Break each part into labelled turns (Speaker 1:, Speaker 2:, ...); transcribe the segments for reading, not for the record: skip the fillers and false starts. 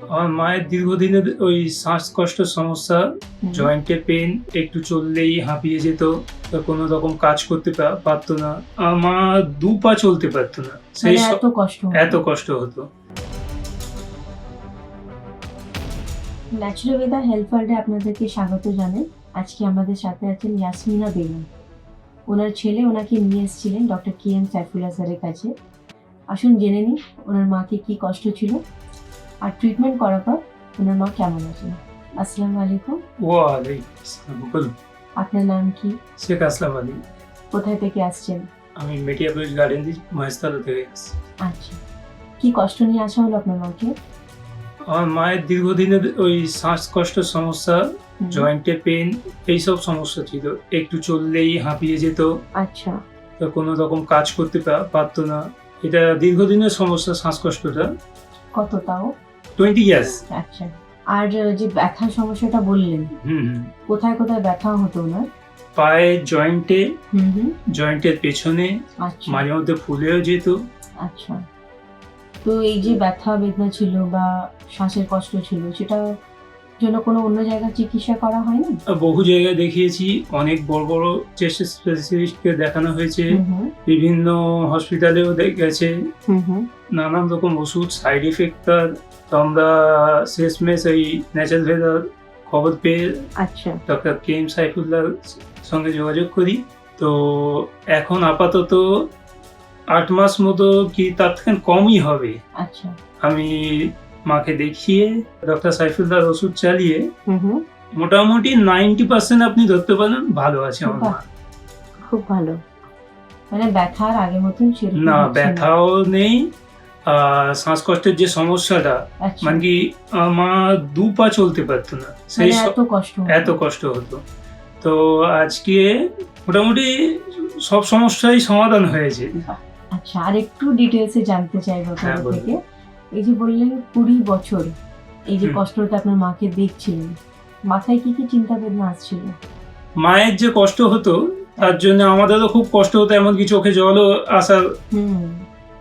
Speaker 1: আমার মায়ের দীর্ঘদিনের ওই শ্বাসকষ্ট সমস্যা, জয়েন্টের পেন, একটু চললেই হাঁপিয়ে যেত, তো কোনো রকম কাজ করতে পারতো না। আমার মা 2 পা চলতে পারতো না। সেই
Speaker 2: মানে
Speaker 1: এত কষ্ট হতো।
Speaker 2: ন্যাচুরালবেদা হেলথ ওয়ার্ল্ডে আপনাদেরকে স্বাগত জানাই। আজকে আমাদের সাথে আছেন ইয়াসমিনা বেগম। ওনার ছেলে ওনাকে নিয়ে এসেছিলেন ডক্টর KM সাইফুল্লাহ স্যারের কাছে। আসুন জেনে নিই ওনার মাকে কি কষ্ট ছিল আর ট্রিটমেন্ট করার পর ওনার মা কেমন আছেন। আসসালামু আলাইকুম।
Speaker 1: ওয়ালাইকুম আসসালাম। বলুন।
Speaker 2: আপনার নাম কি?
Speaker 1: শেখ আসলাম আলী।
Speaker 2: কোথায় থেকে আসছেন?
Speaker 1: আমি মেটিয়াপুর গার্ডেন দি মহেশতলা থেকে আসছি।
Speaker 2: আচ্ছা, কি কষ্ট নিয়ে আসা হলো আপনার মাকে?
Speaker 1: আমার মায়ের দীর্ঘদিনের ওই শ্বাসকষ্ট সমস্যা, জয়েন্টের পেন, এইসব সমস্যা ছিল। একটু চললেই হাঁপিয়ে যেত,
Speaker 2: আচ্ছা,
Speaker 1: তো কোনো রকম কাজ করতে পারতো না। এটা দীর্ঘদিনের সমস্যা, শ্বাসকষ্টটা।
Speaker 2: কত তাও?
Speaker 1: 20 ইয়ার্স।
Speaker 2: আচ্ছা, আর যে ব্যথার সমস্যাটা বললেন,
Speaker 1: হুম।
Speaker 2: কোথায় কোথায় ব্যথা হতো ওনার?
Speaker 1: পায়ের জয়েন্টে,
Speaker 2: হুম।
Speaker 1: জয়েন্টের পেছনে,
Speaker 2: আচ্ছা
Speaker 1: মাঝে মধ্যে ফুলেও যেত।
Speaker 2: আচ্ছা, তো এই যে ব্যথা বেদনা ছিল বা শ্বাসের কষ্ট ছিল, সেটা জন্য কোনো অন্য জায়গায় চিকিৎসা করা হয়নি?
Speaker 1: বহু জায়গায় দেখিয়েছি, অনেক বড় বড় চেস্ট স্পেশালিস্টকে দেখানো হয়েছে, বিভিন্ন হসপিটালেও গেছে। নানান রকম ওষুধ, সাইড এফেক্ট। তার তো আমরা শেষমেশ এই ন্যাচারালবেদার খবর পেয়ে
Speaker 2: আচ্ছা
Speaker 1: ডক্টর KM সাইফুল্লাহর সঙ্গে যোগাযোগ করি। তো এখন আপাতত 8 মাস মতো কি তার থেকে কমই হবে।
Speaker 2: আচ্ছা,
Speaker 1: আমি মাকে দেখিয়ে ডক্টর সাইফুল্লাহর ওষুধ চালিয়ে মোটামুটি 90% আপনি ধরতে পারেন ভালো আছে আমার মা।
Speaker 2: খুব ভালো। মানে ব্যথার আগের মতন সেরকম
Speaker 1: না,
Speaker 2: হচ্ছে না?
Speaker 1: ব্যথাও নেই। শ্বাসকষ্টের যে সমস্যাটা,
Speaker 2: আচ্ছা,
Speaker 1: মানে কি আমার মা 2 পা চলতে পারতো না। সেই
Speaker 2: মানে
Speaker 1: এত কষ্ট হতো। তো আজকে মোটামুটি সব সমস্যাই সমাধান হয়েছে।
Speaker 2: আচ্ছা, আর একটু ডিটেলসে জানতে চাইবো
Speaker 1: হ্যাঁ,
Speaker 2: আপনার
Speaker 1: বলুন।
Speaker 2: থেকে। এই যে বললেন 20 বছর এই যে
Speaker 1: হুম।
Speaker 2: কষ্টটা আপনার মাকে দেখছিলেন, মাথায় কি কি চিন্তা বেদনা আসছিল?
Speaker 1: মায়ের যে কষ্ট হতো, তার জন্য আমাদেরও খুব কষ্ট হতো, এমনকি চোখে জলও আসার।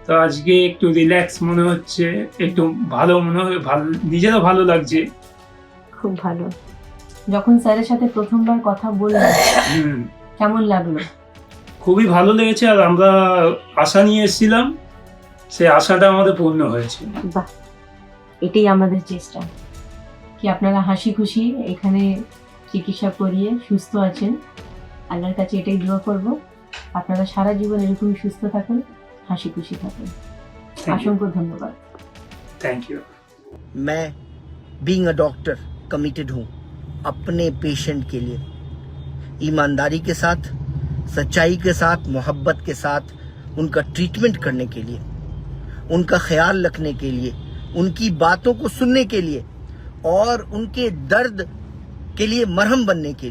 Speaker 1: তো আজকে একটু রিল্যাক্স মনে হচ্ছে, একটু ভালো মনে হয়, নিজেরও ভালো লাগছে।
Speaker 2: খুব ভালো। যখন স্যারের সাথে প্রথমবার কথা বললেন কেমন লাগলো?
Speaker 1: খুবই ভালো লেগেছে। আর আমরা আশা নিয়ে এসেছিলাম, সেই আশাটা আমাদের পূর্ণ হয়েছে।
Speaker 2: বাহ, এটাই আমাদের চেষ্টা, কি আপনারা হাসি খুশি এখানে চিকিৎসা করিয়ে সুস্থ আছেন। আল্লাহর কাছে এটাই দোয়া করব, আপনারা সারা জীবন এরকমই সুস্থ থাকুন, হাসি খুশি থাকুন। অসংখ্য ধন্যবাদ।
Speaker 1: Thank you.
Speaker 3: मैं बीइंग अ डॉक्टर कमिटेड हूँ अपने पेशेंट के लिए, ईमानदारी के साथ, सच्चाई के साथ, मोहब्बत के साथ उनका ट्रीटमेंट करने के लिए, उनका ख्याल रखने के लिए, उनकी बातों को सुनने के लिए और उनके दर्द के लिए मरहम बनने के लिए।